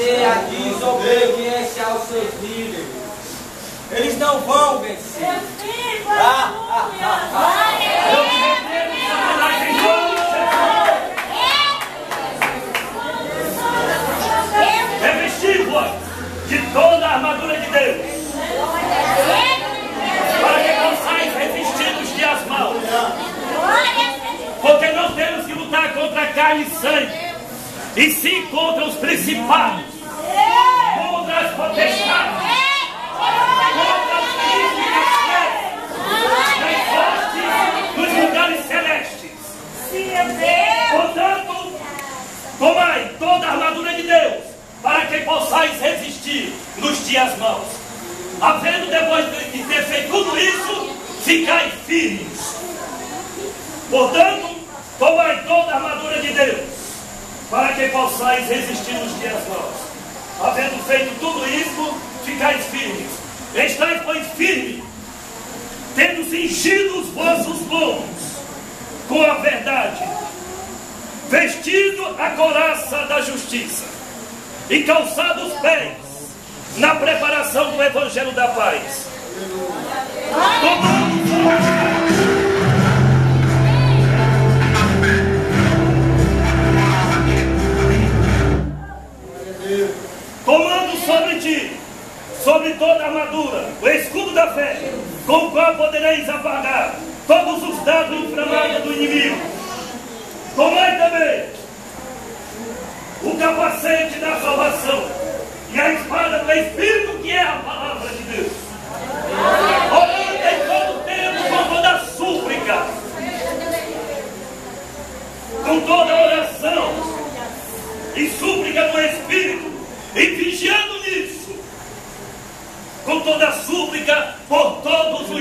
vencer a desobediência aos seus líderes. Eles não vão vencer. Revesti-vos de toda a armadura de Deus, para que possais resistir nos dias maus. Porque não temos que lutar contra carne e sangue, e sim contra os principados, contra as potestades, contra os príncipes dos lugares celestes. Portanto, tomai toda a armadura de Deus, para que possais resistir nos dias maus. Havendo, depois de ter feito tudo isso, ficai firmes. Portanto, tomai toda a armadura de Deus, para que possais resistir nos dias maus. Havendo feito tudo isso, ficais firmes. Estais, pois, firmes, tendo cingido os vossos lombos com a verdade, vestido a couraça da justiça e calçado os pés na preparação do evangelho da paz. Tomando sobre ti, sobre toda a armadura, o escudo da fé, com o qual podereis apagar todos os dardos inflamados do inimigo. Tomai também o capacete da salvação e a espada do Espírito, que é a palavra de Deus. Orando em todo tempo com toda súplica, com toda oração e súplica do Espírito, e vigiando nisso, com toda súplica por todos os